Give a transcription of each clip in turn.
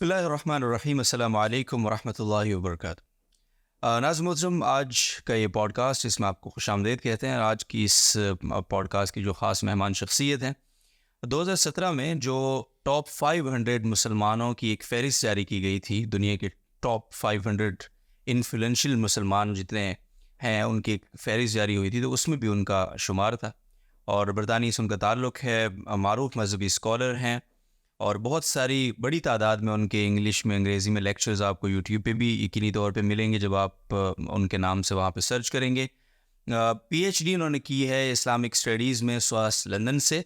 بسم اللہ الرحمن الرحیم. السلام علیکم ورحمۃ اللہ وبرکاتہ. ناظرین محترم، آج کا یہ پوڈ کاسٹ جس میں آپ کو خوش آمدید کہتے ہیں. آج کی اس پوڈ کاسٹ کی جو خاص مہمان شخصیت ہیں، 2017 میں جو ٹاپ 500 مسلمانوں کی ایک فہرست جاری کی گئی تھی، دنیا کے ٹاپ 500 انفلوئنشل مسلمان جتنے ہیں ان کی ایک فہرست جاری ہوئی تھی، تو اس میں بھی ان کا شمار تھا. اور برطانیہ سے ان کا تعلق ہے، معروف مذہبی اسکالر ہیں، اور بہت ساری بڑی تعداد میں ان کے انگلش میں انگریزی میں لیکچرز آپ کو یوٹیوب پہ بھی یقینی طور پہ ملیں گے جب آپ ان کے نام سے وہاں پہ سرچ کریں گے. پی ایچ ڈی انہوں نے کی ہے اسلامک اسٹڈیز میں سواس لندن سے،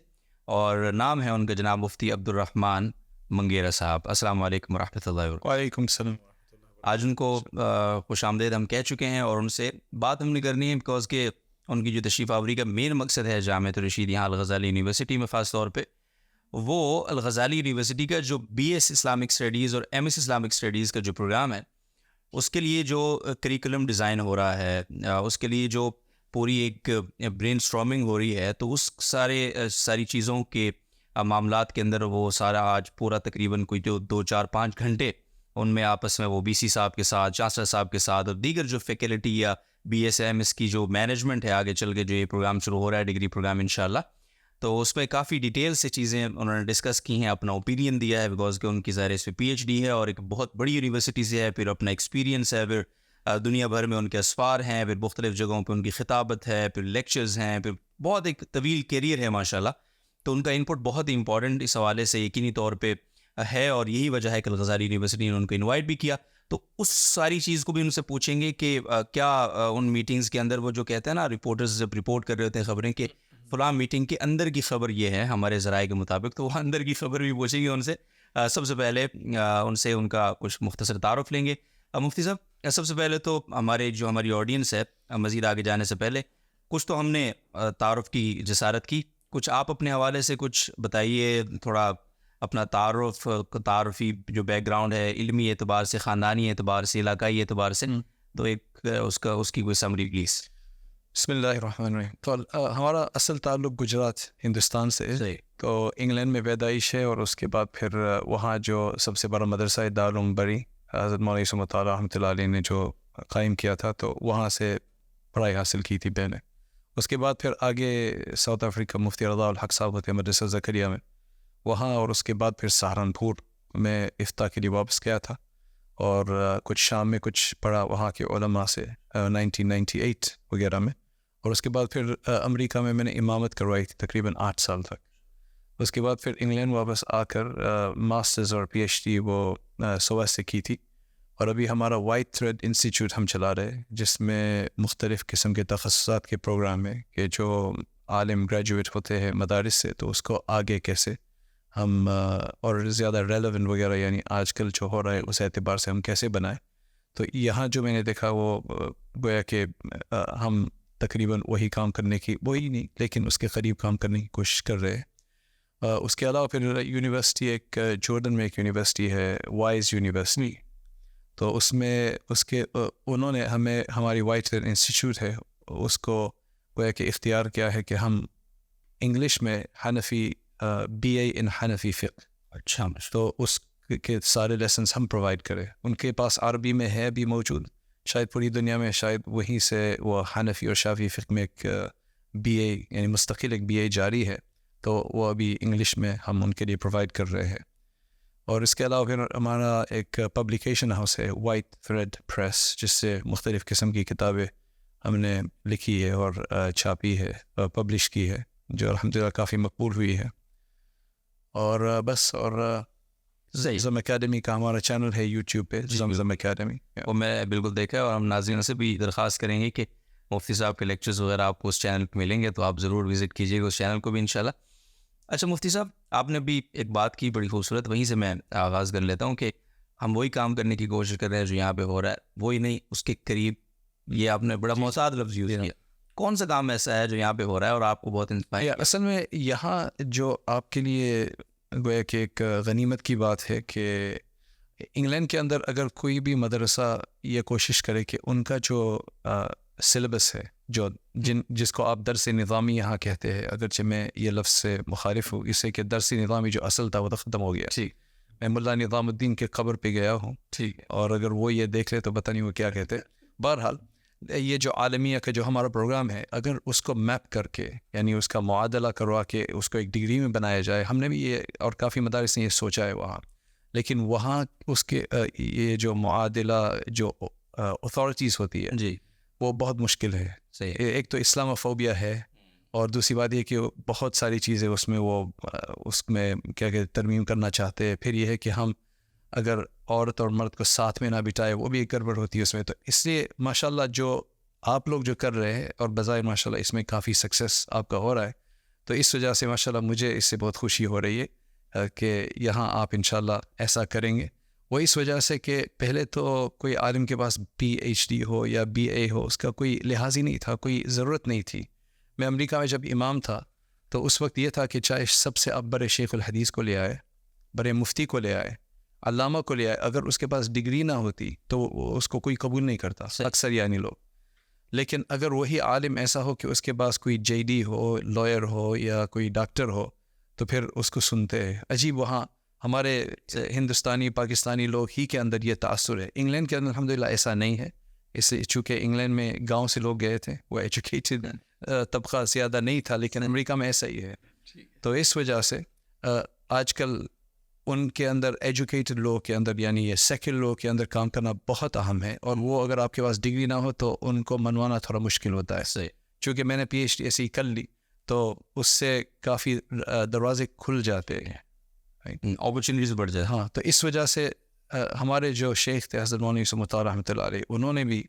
اور نام ہے ان کا جناب مفتی عبد الرحمن منگیرا صاحب. السلام علیکم ورحمۃ اللہ وبرکاتہ. وعلیکم السلام. آج ان کو خوش آمدید ہم کہہ چکے ہیں، اور ان سے بات ہم نے کرنی ہے بیکاز کہ ان کی جو تشریف آوری کا مین مقصد ہے جامعۃ الرشید یہاں الغزالی یونیورسٹی میں، خاص طور پہ وہ الغزالی یونیورسٹی کا جو بی ایس اسلامک اسٹڈیز اور ایم ایس اسلامک اسٹڈیز کا جو پروگرام ہے، اس کے لیے جو کریکولم ڈیزائن ہو رہا ہے، اس کے لیے جو پوری ایک برین اسٹارمنگ ہو رہی ہے، تو اس ساری چیزوں کے معاملات کے اندر وہ سارا آج پورا تقریباً کوئی جو 2-4-5 گھنٹے ان میں آپس میں وہ بی سی صاحب کے ساتھ، چانسلر صاحب کے ساتھ، اور دیگر جو فیکلٹی یا بی ایس ایم ایس کی جو مینجمنٹ ہے آگے چل کے جو یہ پروگرام شروع ہو رہا ہے، ڈگری پروگرام انشاءاللہ، تو اس میں کافی ڈیٹیل سے چیزیں انہوں نے ڈسکس کی ہیں، اپنا اوپینین دیا ہے بیکاز کہ ان کی ظاہر اس پہ پی ایچ ڈی ہے اور ایک بہت بڑی یونیورسٹی سے ہے، پھر اپنا ایکسپیرینس ہے، پھر دنیا بھر میں ان کے اسفار ہیں، پھر مختلف جگہوں پہ ان کی خطابت ہے، پھر لیکچرز ہیں، پھر بہت ایک طویل کیریئر ہے ماشاءاللہ. تو ان کا انپٹ بہت امپورٹنٹ اس حوالے سے یقینی طور پہ ہے، اور یہی وجہ ہے کہ الغزالی یونیورسٹی نے ان کو انوائٹ بھی کیا. تو اس ساری چیز کو بھی ان سے پوچھیں گے کہ کیا ان میٹنگز کے اندر وہ جو کہتے ہیں نا، رپورٹرز جب رپورٹ کر رہے ہوتے ہیں خبریں کہ فلاں میٹنگ کے اندر کی خبر یہ ہے ہمارے ذرائع کے مطابق، تو وہ اندر کی خبر بھی پوچھیں گے ان سے. سب سے پہلے ان کا کچھ مختصر تعارف لیں گے. مفتی صاحب، سب سے پہلے تو ہماری آڈینس ہے، مزید آگے جانے سے پہلے کچھ تو ہم نے تعارف کی جسارت کی، کچھ آپ اپنے حوالے سے کچھ بتائیے، تھوڑا اپنا تعارفی جو بیک گراؤنڈ ہے علمی اعتبار سے، خاندانی اعتبار سے، علاقائی اعتبار سے، تو ایک اس کی کوئی سمری پلیز. بسم اللہ الرحمن الرحیم. تو ہمارا اصل تعلق گجرات ہندوستان سے ہے. تو انگلینڈ میں پیدائش ہے، اور اس کے بعد پھر وہاں جو سب سے بڑا مدرسہ دارالعلوم بری حضرت مولانا عصمت اللہ رحمۃ اللہ علیہ نے جو قائم کیا تھا، تو وہاں سے پڑھائی حاصل کی تھی پہلے. اس کے بعد پھر آگے ساؤتھ افریقہ مفتی رضا الحق صاحب ہوتے ہیں مدرسہ زکریا میں وہاں، اور اس کے بعد پھر سہارنپور میں افتاء کے لیے واپس گیا تھا، اور کچھ شام میں کچھ پڑھا وہاں کے علماء سے 1998 وغیرہ میں. اور اس کے بعد پھر امریکہ میں نے امامت کروائی تھی تقریباً 8 سال تک. اس کے بعد پھر انگلینڈ واپس آ کر ماسٹرز اور پی ایچ ڈی وہ سواس سے کی تھی. اور ابھی ہمارا وائٹ تھریڈ انسٹیٹیوٹ ہم چلا رہے ہیں، جس میں مختلف قسم کے تخصصات کے پروگرام ہیں کہ جو عالم گریجویٹ ہوتے ہیں مدارس سے، تو اس کو آگے کیسے ہم اور زیادہ ریلیونٹ وغیرہ، یعنی آج کل جو ہو رہا ہے اس اعتبار سے ہم کیسے بنائیں. تو یہاں جو میں نے دیکھا وہ گویا کہ ہم تقریباً وہی کام کرنے کی، وہی نہیں لیکن اس کے قریب کام کرنے کی کوشش کر رہے ہیں. اس کے علاوہ پھر یونیورسٹی ایک جورڈن میں ایک یونیورسٹی ہے وائز یونیورسٹی، تو اس میں انہوں نے ہمیں ہماری وائٹ انسٹیٹیوٹ ہے اس کو گویا کہ اختیار کیا ہے کہ ہم انگلش میں حنفی بی اے ان حنفی فقہ، اچھا، تو اس کے سارے لیسنس ہم پرووائڈ کریں. ان کے پاس عربی میں ہے بھی موجود، شاید پوری دنیا میں شاید وہیں سے وہ حنفی اور شافعی فقہ میں ایک بی اے یعنی مستقل ایک بی اے جاری ہے، تو وہ ابھی انگلش میں ہم ان کے لیے پرووائڈ کر رہے ہیں. اور اس کے علاوہ پھر ہمارا ایک پبلیکیشن ہاؤس ہے وائٹ تھریڈ پریس، جس سے مختلف قسم کی کتابیں ہم نے لکھی ہے اور چھاپی ہے، پبلش کی ہے، جو الحمدللہ کافی مقبول ہوئی ہے. اور بس، اور زمزم اکیڈمی کا ہمارا چینل ہے یوٹیوب پہ، زمزم اکیڈمی، وہ میں بالکل دیکھا ہے، اور ہم ناظرین سے بھی درخواست کریں گے کہ مفتی صاحب کے لیکچرز وغیرہ آپ کو اس چینل پہ ملیں گے، تو آپ ضرور وزٹ کیجیے گا اس چینل کو بھی انشاءاللہ. اچھا مفتی صاحب، آپ نے بھی ایک بات کی بڑی خوبصورت، وہیں سے میں آغاز کر لیتا ہوں کہ ہم وہی کام کرنے کی کوشش کر رہے ہیں جو یہاں پہ ہو رہا ہے، وہی نہیں اس کے قریب. یہ آپ نے بڑا محتاط لفظ یوز کیا. کون سا کام ایسا ہے جو یہاں پہ ہو رہا ہے اور آپ کو بہت انسپائر؟ اصل میں یہاں جو آپ کے لیے گویا کہ ایک غنیمت کی بات ہے کہ انگلینڈ کے اندر اگر کوئی بھی مدرسہ یہ کوشش کرے کہ ان کا جو سلیبس ہے، جس کو آپ درس نظامی یہاں کہتے ہیں، اگرچہ میں یہ لفظ سے مخالف ہوں، اس سے کہ درس نظامی جو اصل تھا وہ تو ختم ہو گیا، میں ملا نظام الدین کے قبر پہ گیا ہوں. ٹھیک ہے. اور اگر وہ یہ دیکھ لے تو پتہ نہیں وہ کیا کہتے. بہرحال یہ جو عالمیہ کا جو ہمارا پروگرام ہے, اگر اس کو میپ کر کے یعنی اس کا معادلہ کروا کے اس کو ایک ڈگری میں بنایا جائے, ہم نے بھی یہ اور کافی مدارس نے یہ سوچا ہے وہاں, لیکن وہاں اس کے یہ جو معادلہ جو اتھارٹیز ہوتی ہے جی وہ بہت مشکل ہے. صحیح. ایک تو اسلاموفوبیا ہے, اور دوسری بات یہ کہ بہت ساری چیزیں اس میں وہ اس میں کیا کہ ترمیم کرنا چاہتے ہیں. پھر یہ ہے کہ ہم اگر عورت اور مرد کو ساتھ میں نہ بٹھائے وہ بھی ایک گڑبڑ ہوتی ہے اس میں. تو اس لیے ماشاءاللہ جو آپ لوگ جو کر رہے ہیں اور بظاہر ماشاءاللہ اس میں کافی سکسیس آپ کا ہو رہا ہے, تو اس وجہ سے ماشاءاللہ مجھے اس سے بہت خوشی ہو رہی ہے کہ یہاں آپ انشاءاللہ ایسا کریں گے. وہ اس وجہ سے کہ پہلے تو کوئی عالم کے پاس PhD ہو یا BA ہو اس کا کوئی لحاظ ہی نہیں تھا, کوئی ضرورت نہیں تھی. میں امریکہ میں جب امام تھا تو اس وقت یہ تھا کہ چاہے سب سے آپ بڑے شیخ الحدیث کو لے آئے, بڑے مفتی کو لے آئے, علامہ کو لے آئے, اگر اس کے پاس ڈگری نہ ہوتی تو اس کو کوئی قبول نہیں کرتا اکثر یعنی لوگ. لیکن اگر وہی عالم ایسا ہو کہ اس کے پاس کوئی JD ہو, لائر ہو یا کوئی ڈاکٹر ہو تو پھر اس کو سنتے ہیں. عجیب وہاں ہمارے ہندوستانی پاکستانی لوگ ہی کے اندر یہ تاثر ہے. انگلینڈ کے اندر الحمدللہ ایسا نہیں ہے, اس سے چونکہ انگلینڈ میں گاؤں سے لوگ گئے تھے, وہ ایجوکیٹڈ طبقہ زیادہ نہیں تھا, لیکن امریکہ میں ایسا ہی ہے. تو اس وجہ سے آج کل ان کے اندر ایجوکیٹڈ لوگ کے اندر یعنی یہ سیکولر لوگ کے اندر کام کرنا بہت اہم ہے, اور وہ اگر آپ کے پاس ڈگری نہ ہو تو ان کو منوانا تھوڑا مشکل ہوتا ہے. صحیح. چونکہ میں نے PhD ایسے ہی کر لی تو اس سے کافی دروازے کھل جاتے ہیں, اپرچونیٹیز بڑھ جائے. ہاں تو اس وجہ سے ہمارے جو شیخ تھے حضرت مولانا یوسف مطیع رحمۃ اللہ علیہ, انہوں نے بھی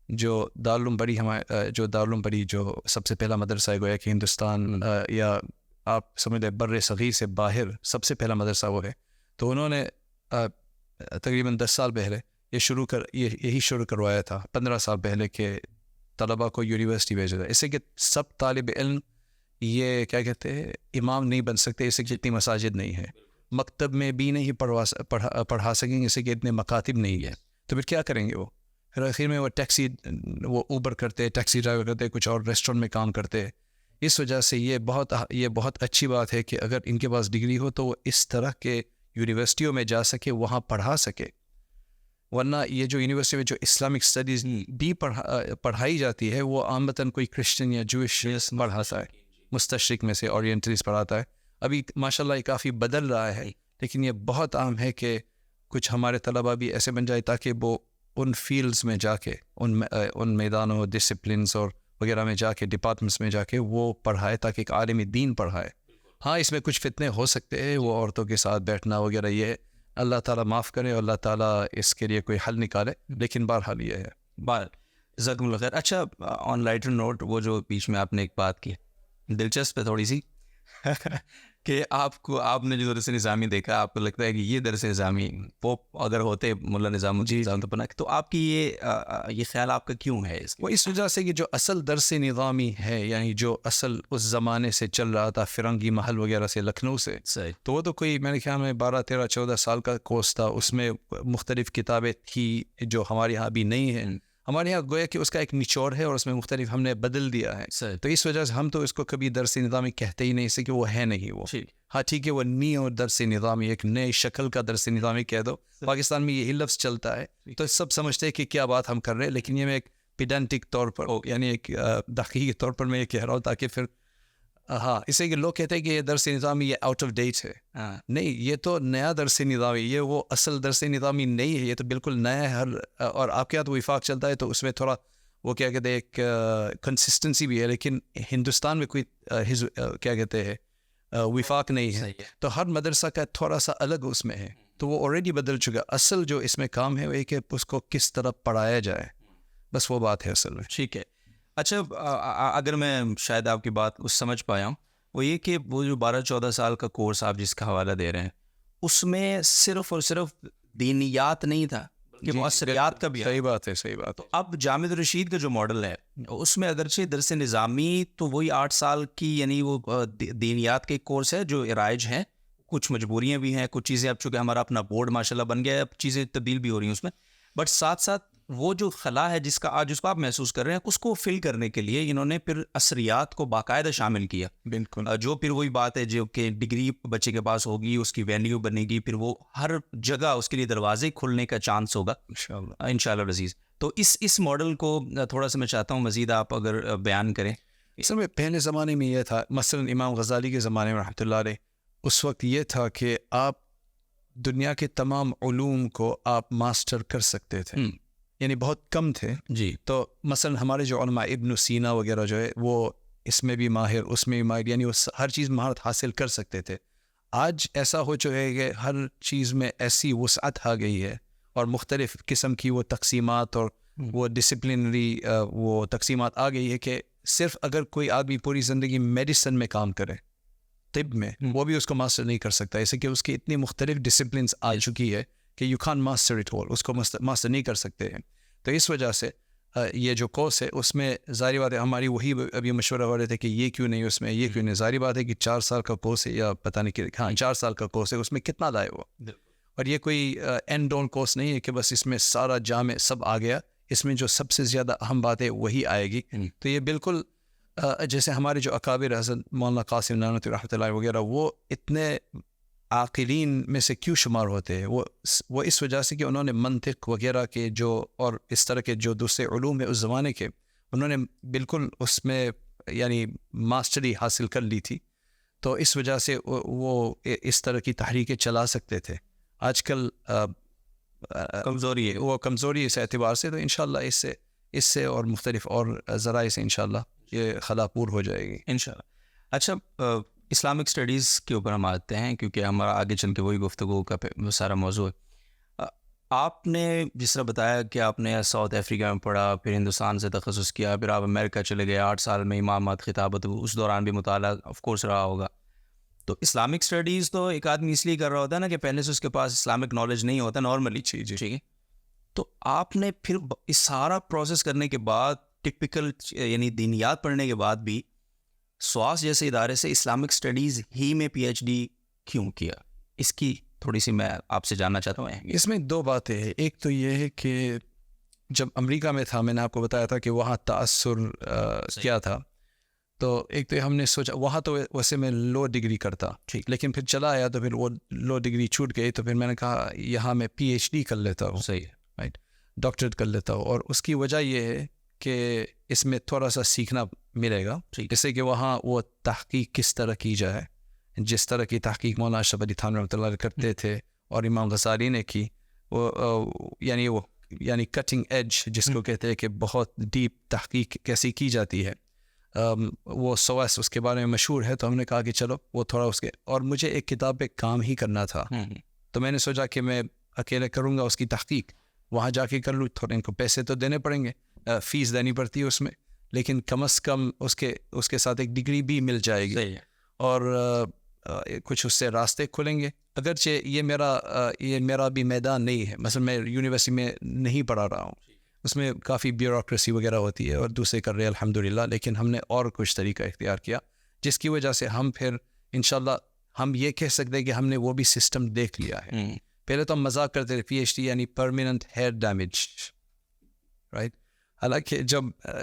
جو دارالعلوم بڑی جو دارالعلوم بڑی جو سب سے پہلا مدرسہ ہے گویا کہ ہندوستان یا آپ سمجھ لیں بر صغیر سے باہر سب سے پہلا مدرسہ وہ ہے, تو انہوں نے تقریباً 10 سال پہلے یہی شروع کروایا تھا, 15 سال پہلے کہ طلبہ کو یونیورسٹی بھیجا جائے. اس سے کہ سب طالب علم یہ کیا کہتے ہیں امام نہیں بن سکتے, اس سے کہ اتنی مساجد نہیں ہے, مکتب میں بھی نہیں پڑھا سکیں گے, اس سے کہ اتنے مکاتب نہیں ہے. تو پھر کیا کریں گے وہ؟ پھر آخر میں وہ اوبر کرتے, ٹیکسی ڈرائیور کرتے, کچھ اور ریسٹورنٹ میں کام کرتے. اس وجہ سے یہ بہت اچھی بات ہے کہ اگر ان کے پاس ڈگری ہو تو وہ اس طرح کے یونیورسٹیوں میں جا سکے, وہاں پڑھا سکے. ورنہ یہ جو یونیورسٹی میں جو اسلامک اسٹڈیز بھی پڑھائی جاتی ہے وہ عامتاً کوئی کرسچن یا جوش پڑھاتا ہے, مستشرق میں سے اورینٹلسٹ پڑھاتا ہے. ابھی ماشاءاللہ یہ کافی بدل رہا ہے, لیکن یہ بہت اہم ہے کہ کچھ ہمارے طلبہ بھی ایسے بن جائے تاکہ وہ ان فیلڈز میں جا کے ان میدانوں ڈسپلنس اور وغیرہ میں جا کے ڈپارٹمنٹس میں جا کے وہ پڑھائے تاکہ ایک عالم دین پڑھائے. ہاں اس میں کچھ فتنے ہو سکتے ہیں, وہ عورتوں کے ساتھ بیٹھنا وغیرہ, یہ اللہ تعالیٰ معاف کرے اور اللہ تعالیٰ اس کے لیے کوئی حل نکالے, لیکن بہرحال یہ ہے. جزاکم اللہ خیر. اچھا آن لائٹر نوٹ, وہ جو بیچ میں آپ نے ایک بات کی دلچسپ ہے تھوڑی سی کہ آپ نے جو درس نظامی دیکھا, آپ کو لگتا ہے کہ یہ درس نظامی وہ اگر ہوتے ملا نظام الدین بنا, تو آپ کی یہ خیال آپ کا کیوں ہے؟ وہ اس وجہ سے کہ جو اصل درس نظامی ہے یعنی جو اصل اس زمانے سے چل رہا تھا فرنگی محل وغیرہ سے, لکھنؤ سے, تو وہ تو کوئی میرے خیال میں 12 13 14 سال کا کورس تھا. اس میں مختلف کتابیں تھی جو ہمارے یہاں ابھی نہیں ہیں. ہمارے یہاں گویا کہ اس کا ایک نچوڑ ہے اور اس میں مختلف ہم نے بدل دیا ہے. تو اس وجہ سے ہم تو اس کو کبھی درس نظامی کہتے ہی نہیں, اس سے کہ وہ ہے نہیں. وہ ہاں ٹھیک ہے, وہ نیو درس نظامی, ایک نئے شکل کا درس نظامی کہہ دو. پاکستان میں یہی لفظ چلتا ہے تو سب سمجھتے ہیں کہ کیا بات ہم کر رہے ہیں, لیکن یہ میں ایک پیڈنٹک طور پر یعنی ایک دقیق طور پر میں یہ کہہ رہا ہوں تاکہ پھر ہاں اس سے کہ لوگ کہتے ہیں کہ یہ درس نظامی یہ آؤٹ آف ڈیٹ ہے. نہیں, یہ تو نیا درس نظامی, یہ وہ اصل درس نظامی نہیں ہے, یہ تو بالکل نیا ہے. اور آپ کے یہاں تو وفاق چلتا ہے تو اس میں تھوڑا وہ کیا کہتے ہیں ایک کنسسٹنسی بھی ہے, لیکن ہندوستان میں کوئی کیا کہتے ہیں وفاق نہیں ہے. تو ہر مدرسہ کا تھوڑا سا الگ اس میں ہے, تو وہ آلریڈی بدل چکا. اصل جو اس میں کام ہے وہ کہ اس کو کس طرح پڑھایا جائے, بس وہ بات ہے اصل میں. ٹھیک ہے. اچھا اگر میں شاید آپ کی بات کو سمجھ پایا ہوں, وہ یہ کہ وہ جو 12-14 سال کا کورس آپ جس کا حوالہ دے رہے ہیں اس میں صرف اور صرف دینیات نہیں تھا کہ مؤثریات کا بھی. صحیح بات ہے, صحیح بات. تو اب جامعہ الرشید کا جو ماڈل ہے اس میں اگرچہ درس نظامی تو وہی 8 سال کی یعنی وہ دینیات کے کورس ہے جو رائج ہیں, کچھ مجبوریاں بھی ہیں, کچھ چیزیں اب چونکہ ہمارا اپنا بورڈ ماشاءاللہ بن گیا ہے, اب چیزیں تبدیل بھی ہو رہی ہیں اس میں, بٹ ساتھ ساتھ وہ جو خلا ہے جس کو آپ محسوس کر رہے ہیں، اس کو فل کرنے کے لیے انہوں نے پھر عصریات کو باقاعدہ شامل کیا. بالکل. جو پھر وہی بات ہے جو کہ ڈگری بچے کے پاس ہوگی، اس کی ویلیو بنے گی، پھر وہ ہر جگہ اس کے لیے دروازے کھلنے کا چانس ہوگا انشاءاللہ العزیز. تو اس ماڈل کو تھوڑا سا میں چاہتا ہوں مزید آپ اگر بیان کریں. اصل میں پہلے زمانے میں یہ تھا، مثلا امام غزالی کے زمانے میں رحمۃ اللہ علیہ، اس وقت یہ تھا کہ آپ دنیا کے تمام علوم کو آپ ماسٹر کر سکتے تھے، یعنی بہت کم تھے. جی. تو مثلا ہمارے جو علماء ابن سینا وغیرہ جو ہے وہ اس میں بھی ماہر، اس میں بھی ماہر، یعنی وہ ہر چیز مہارت حاصل کر سکتے تھے. آج ایسا ہو چکا ہے کہ ہر چیز میں ایسی وسعت آ گئی ہے اور مختلف قسم کی وہ تقسیمات اور وہ ڈسپلنری وہ تقسیمات آ گئی ہے کہ صرف اگر کوئی آدمی پوری زندگی میڈیسن میں کام کرے، طب میں، وہ بھی اس کو ماسٹر نہیں کر سکتا، اسے کہ اس کی اتنی مختلف ڈسپلنس آ چکی ہے کہ یو کان ماسٹر اٹ آل، اس کو ماسٹر نہیں کر سکتے ہیں. تو اس وجہ سے یہ جو کورس ہے اس میں ظاہری بات ہے ہماری وہی ابھی مشورہ ہو رہے تھے کہ یہ کیوں نہیں اس میں، یہ کیوں نہیں. ظاہری بات ہے کہ 4 سال کا کورس ہے یا پتہ نہیں کہ 4 سال کا کورس ہے، اس میں کتنا لائے وہ. اور یہ کوئی اینڈ آن کورس نہیں ہے کہ بس اس میں سارا جامع سب آ گیا، اس میں جو سب سے زیادہ اہم بات ہے وہی آئے گی. تو یہ بالکل جیسے ہمارے جو اکابر حضرت مولانا قاسم نانوتوی رحمۃ اللہ وغیرہ، وہ اتنے عاقلین میں سے کیوں شمار ہوتے ہیں؟ وہ اس وجہ سے کہ انہوں نے منطق وغیرہ کے جو اور اس طرح کے جو دوسرے علوم ہیں اس زمانے کے، انہوں نے بالکل اس میں یعنی ماسٹری حاصل کر لی تھی. تو اس وجہ سے وہ اس طرح کی تحریکیں چلا سکتے تھے. آج کل کمزوری ہے، وہ کمزوری اس اعتبار سے. تو انشاءاللہ اس سے اور مختلف اور ذرائع سے انشاءاللہ یہ خلا پور ہو جائے گی انشاءاللہ. اچھا، اسلامک اسٹڈیز کے اوپر ہم آتے ہیں کیونکہ ہمارا آگے چل کے وہی گفتگو کا سارا موضوع ہے. آپ نے جس طرح بتایا کہ آپ نے ساؤتھ افریقہ میں پڑھا، پھر ہندوستان سے تخصص کیا، پھر آپ امریکہ چلے گئے، 8 سال میں امامات خطابت، اس دوران بھی مطالعہ آف کورس رہا ہوگا. تو اسلامک اسٹڈیز تو ایک آدمی اس لیے کر رہا ہوتا ہے نا کہ پہلے سے اس کے پاس اسلامک نالج نہیں ہوتا نارملی. ٹھیک ہے. تو آپ نے پھر اس سارا پروسیس کرنے کے بعد ٹپیکل یعنی دینیات پڑھنے کے بعد بھی سواس جیسے ادارے سے اسلامک اسٹڈیز ہی میں پی ایچ ڈی کیوں کیا؟ اس کی تھوڑی سی میں آپ سے جاننا چاہتا ہوں. اس میں 2 باتیں ہیں. ایک تو یہ ہے کہ جب امریکہ میں تھا، میں نے آپ کو بتایا تھا کہ وہاں تأثر کیا تھا. تو ایک تو ہم نے سوچا، وہاں تو ویسے میں لو ڈگری کرتا، لیکن پھر چلا آیا تو پھر وہ لو ڈگری چھوٹ گئی. تو پھر میں نے کہا یہاں میں پی ایچ ڈی کر لیتا ہوں. صحیح ہے. رائٹ، ڈاکٹریٹ کر لیتا ہوں. اور اس کی وجہ یہ ہے کہ اس میں تھوڑا سا سیکھنا ملے گا، جیسے کہ وہاں وہ تحقیق کس طرح کی جائے، جس طرح کی تحقیق مولانا اشرف علی تھانوی رحمۃ اللہ علیہ کرتے تھے اور امام غزالی نے کی، وہ یعنی کٹنگ ایج جس کو کہتے ہیں کہ بہت ڈیپ تحقیق کیسی کی جاتی ہے، وہ سواس اس کے بارے میں مشہور ہے. تو ہم نے کہا کہ چلو وہ تھوڑا اس کے، اور مجھے ایک کتاب پہ کام ہی کرنا تھا. تو میں نے سوچا کہ میں اکیلے کروں گا اس کی تحقیق، وہاں جا کے کر لوں. تھوڑے ان کو پیسے تو دینے پڑیں گے، فیس دینی پڑتی ہے اس میں، لیکن کم از کم اس کے ساتھ ایک ڈگری بھی مل جائے گی اور کچھ اس سے راستے کھلیں گے. اگرچہ یہ میرا بھی میدان نہیں ہے، مثلا میں یونیورسٹی میں نہیں پڑھا رہا ہوں، اس میں کافی بیوروکریسی وغیرہ ہوتی ہے اور دوسرے کر رہے ہیں الحمدللہ. لیکن ہم نے اور کچھ طریقہ اختیار کیا جس کی وجہ سے ہم پھر انشاءاللہ ہم یہ کہہ سکتے ہیں کہ ہم نے وہ بھی سسٹم دیکھ لیا ہے. پہلے تو ہم مذاق کرتے تھے، پی ایچ ڈی یعنی پرماننٹ ہیئر ڈیمیج، رائٹ. حالانکہ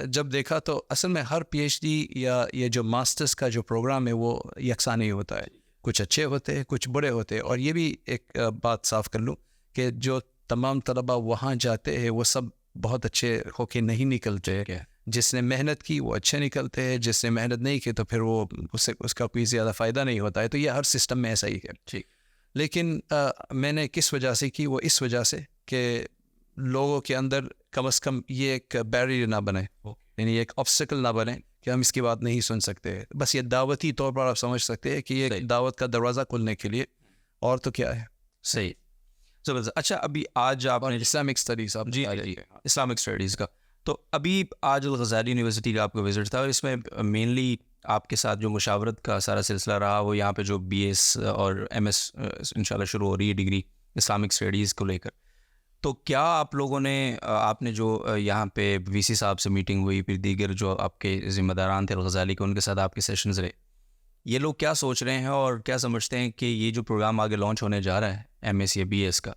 جب دیکھا تو اصل میں ہر پی ایچ ڈی یا یہ جو ماسٹرز کا جو پروگرام ہے وہ یکساں نہیں ہوتا ہے. کچھ اچھے ہوتے ہیں، کچھ برے ہوتے ہیں. اور یہ بھی ایک بات صاف کر لوں کہ جو تمام طلبہ وہاں جاتے ہیں وہ سب بہت اچھے ہو کے نہیں نکلتے. جس نے محنت کی وہ اچھے نکلتے ہیں، جس نے محنت نہیں کی تو پھر وہ اس کا کوئی زیادہ فائدہ نہیں ہوتا ہے. تو یہ ہر سسٹم میں ایسا ہی ہے. لیکن میں نے کس وجہ سے کی؟ وہ اس وجہ سے کہ لوگوں کے اندر کم از کم یہ ایک بیریئر نہ بنے، یعنی ایک آبسٹیکل نہ بنے کہ ہم اس کی بات نہیں سن سکتے. بس یہ دعوتی طور پر آپ سمجھ سکتے ہیں کہ یہ دعوت کا دروازہ کھولنے کے لیے، اور تو کیا ہے. صحیح، زبردست. اچھا، ابھی آج آپ نے اسلامک اسٹڈیز، آپ جی اسلامک اسٹڈیز کا، تو ابھی آج الغزالی یونیورسٹی کا آپ کا وزٹ تھا، اور اس میں مینلی آپ کے ساتھ جو مشاورت کا سارا سلسلہ رہا وہ یہاں پہ جو بی ایس اور ایم ایس انشاءاللہ شروع ہو رہی ہے ڈگری اسلامک اسٹڈیز کو لے کر. تو کیا آپ لوگوں نے، آپ نے جو یہاں پہ وی سی صاحب سے میٹنگ ہوئی، پھر دیگر جو آپ کے ذمہ داران تھے الغزالی کے، ان کے ساتھ آپ کے سیشنز رہے، یہ لوگ کیا سوچ رہے ہیں اور کیا سمجھتے ہیں کہ یہ جو پروگرام آگے لانچ ہونے جا رہا ہے ایم ایس یا بی ایس کا،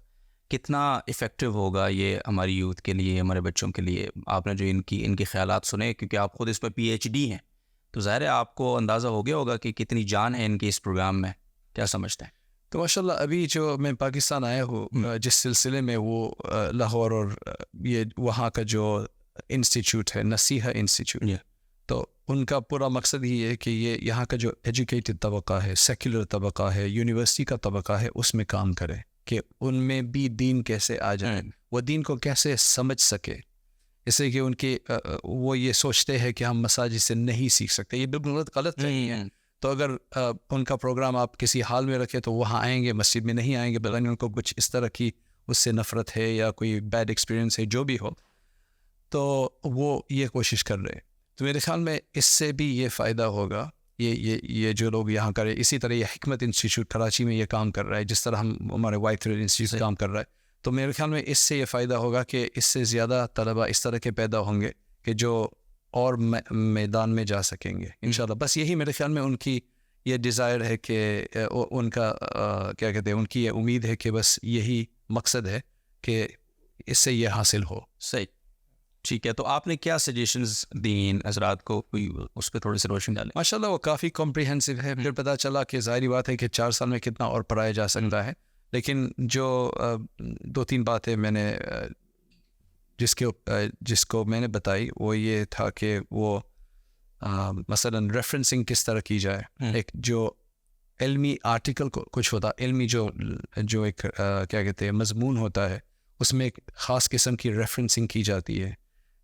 کتنا افیکٹو ہوگا یہ ہماری یوتھ کے لیے, ہمارے بچوں کے لیے؟ آپ نے جو ان کے خیالات سنے, کیونکہ آپ خود اس پہ پی ایچ ڈی ہیں, تو ظاہر ہے آپ کو اندازہ ہو گیا ہوگا کہ کتنی جان ہے ان کی اس پروگرام میں. کیا سمجھتے ہیں؟ تو ماشاءاللہ ابھی جو میں پاکستان آیا ہوں جس سلسلے میں, وہ لاہور اور یہ وہاں کا جو انسٹیٹیوٹ ہے نصیحہ انسٹیٹیوٹ, تو ان کا پورا مقصد یہ ہے کہ یہ یہاں کا جو ایجوکیٹڈ طبقہ ہے, سیکولر طبقہ ہے, یونیورسٹی کا طبقہ ہے, اس میں کام کرے کہ ان میں بھی دین کیسے آ جائے, وہ دین کو کیسے سمجھ سکے. اس لیے کہ ان کے وہ یہ سوچتے ہیں کہ ہم مساجد سے نہیں سیکھ سکتے, یہ بالکل غلط ہے. تو اگر ان کا پروگرام آپ کسی حال میں رکھیں تو وہاں آئیں گے, مسجد میں نہیں آئیں گے, بلکہ ان کو کچھ اس طرح کی اس سے نفرت ہے یا کوئی بیڈ ایکسپیرینس ہے, جو بھی ہو, تو وہ یہ کوشش کر رہے. تو میرے خیال میں اس سے بھی یہ فائدہ ہوگا. یہ جو لوگ یہاں کرے, اسی طرح یہ حکمت انسٹیٹیوٹ کراچی میں یہ کام کر رہا ہے, جس طرح ہمارے وائٹ تھریڈ انسٹیٹیوٹ کام کر رہا ہے. تو میرے خیال میں اس سے یہ فائدہ ہوگا کہ اس سے زیادہ طلبہ اس طرح کے پیدا ہوں گے کہ جو اور میدان میں جا سکیں گے انشاءاللہ. بس یہی میرے خیال میں ان کی یہ ڈیزائر ہے کہ ان کا کیا کہتے ہیں, ان کی یہ امید ہے کہ بس یہی مقصد ہے کہ اس سے یہ حاصل ہو. صحیح, ٹھیک ہے. تو آپ نے کیا سجیشنز دیں حضرات کو, کوئی اس پہ تھوڑی سی روشنی ڈالیں؟ ماشاءاللہ وہ کافی کمپریہنسو ہے. پھر پتہ چلا کہ ظاہری بات ہے کہ 4 سال میں کتنا اور پڑھایا جا سکتا ہے, لیکن جو 2-3 باتیں میں نے جس کو میں نے بتائی وہ یہ تھا کہ وہ مثلا ریفرنسنگ کس طرح کی جائے. ایک جو علمی آرٹیکل کچھ ہوتا, علمی جو ایک کیا کہتے ہیں مضمون ہوتا ہے, اس میں ایک خاص قسم کی ریفرنسنگ کی جاتی ہے.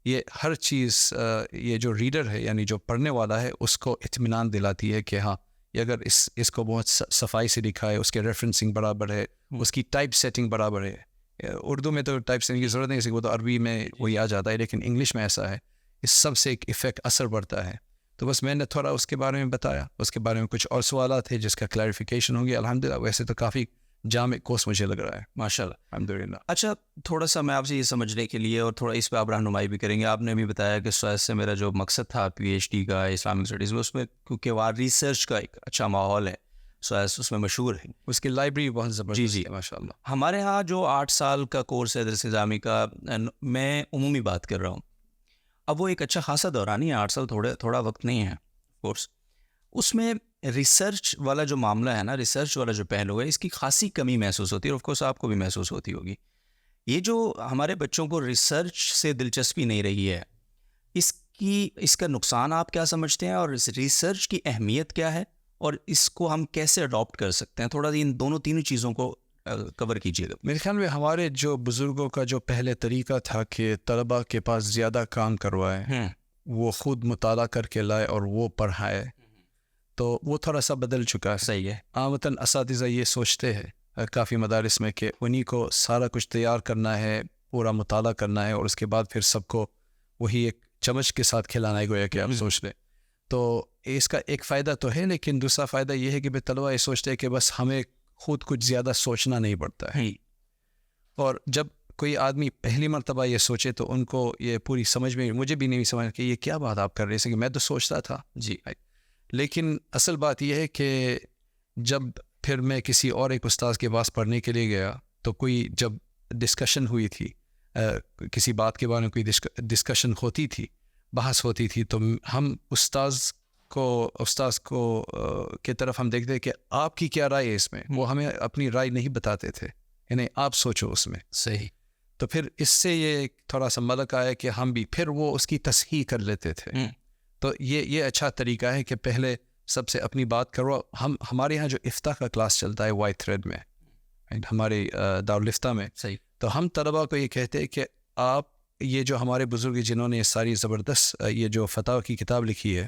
یہ ہر چیز یہ جو ریڈر ہے یعنی جو پڑھنے والا ہے اس کو اطمینان دلاتی ہے کہ ہاں یہ اگر اس کو بہت صفائی سے لکھا ہے, اس کے ریفرنسنگ برابر ہے, اس کی ٹائپ سیٹنگ برابر ہے. اردو میں تو ٹائپ سیٹنگ کی ضرورت نہیں, وہ تو عربی میں وہی آ جاتا ہے, لیکن انگلش میں ایسا ہے, اس سب سے ایک ایفیکٹ اثر پڑتا ہے. تو بس میں نے تھوڑا اس کے بارے میں بتایا. اس کے بارے میں کچھ اور سوالات تھے جس کا کلیریفیکیشن ہو گیا الحمدللہ. ویسے تو کافی جامع کورس مجھے لگ رہا ہے ماشاءاللہ, الحمدللہ. اچھا تھوڑا سا میں آپ سے یہ سمجھنے کے لیے اور تھوڑا اس پہ آپ رہنمائی بھی کریں گے. آپ نے بھی بتایا کہ سوائس سے میرا جو مقصد تھا پی ایچ ڈی کا اسلامک اسٹڈیز میں, اس میں کیونکہ وہاں ریسرچ کا ایک اچھا ماحول ہے, سوائس اس میں مشہور ہے, اس کی لائبریری بہت زبردست جی ہے ماشاءاللہ. ہمارے ہاں جو 8 سال کا کورس ہے درس نظامی کا, میں عمومی بات کر رہا ہوں, اب وہ ایک اچھا خاصا دوران ہی ہے, 8 سال تھوڑا وقت نہیں ہے کورس. اس میں ریسرچ والا جو معاملہ ہے نا, ریسرچ والا جو پہلو ہے, اس کی خاصی کمی محسوس ہوتی ہے, اور آف کورس آپ کو بھی محسوس ہوتی ہوگی. یہ جو ہمارے بچوں کو ریسرچ سے دلچسپی نہیں رہی ہے, اس کا نقصان آپ کیا سمجھتے ہیں, اور اس ریسرچ کی اہمیت کیا ہے, اور اس کو ہم کیسے اڈاپٹ کر سکتے ہیں؟ تھوڑا ان تینوں چیزوں کو کور کیجیے گا. میرے خیال میں ہمارے جو بزرگوں کا جو پہلے طریقہ تھا کہ طلبہ کے پاس زیادہ کام کروائے, وہ خود مطالعہ کر کے لائے اور وہ پڑھائے, تو وہ تھوڑا سا بدل چکا ہے. صحیح ہے. عامتاً اساتذہ یہ سوچتے ہیں کافی مدارس میں کہ انہی کو سارا کچھ تیار کرنا ہے, پورا مطالعہ کرنا ہے, اور اس کے بعد پھر سب کو وہی ایک چمچ کے ساتھ کھلانا ہے, گویا کہ آپ سوچ لیں. تو اس کا ایک فائدہ تو ہے, لیکن دوسرا فائدہ یہ ہے کہ طلبہ یہ سوچتے ہیں کہ بس ہمیں خود کچھ زیادہ سوچنا نہیں پڑتا ہے. اور جب کوئی آدمی پہلی مرتبہ یہ سوچے تو ان کو یہ پوری سمجھ میں, مجھے بھی نہیں سمجھ کہ یہ کیا بات آپ کر رہے ہیں, کہ میں تو سوچتا تھا جی. لیکن اصل بات یہ ہے کہ جب پھر میں کسی اور ایک استاذ کے پاس پڑھنے کے لیے گیا, تو کوئی جب ڈسکشن ہوئی تھی, کسی بات کے بارے میں کوئی ڈسکشن ہوتی تھی, بحث ہوتی تھی, تو ہم استاذ کو کی طرف ہم دیکھتے کہ آپ کی کیا رائے ہے اس میں. وہ ہمیں اپنی رائے نہیں بتاتے تھے, یعنی آپ سوچو اس میں. صحیح. تو پھر اس سے یہ تھوڑا سا ملک آیا کہ ہم بھی پھر وہ اس کی تصحیح کر لیتے تھے. تو یہ اچھا طریقہ ہے کہ پہلے سب سے اپنی بات کرو. ہمارے یہاں جو افتاح کا کلاس چلتا ہے وائٹ تھریڈ میں, ہمارے دارالفتہ میں, صحیح, تو ہم طلباء کو یہ کہتے ہیں کہ آپ یہ جو ہمارے بزرگ جنہوں نے ساری زبردست یہ جو فتاوی کی کتاب لکھی ہے,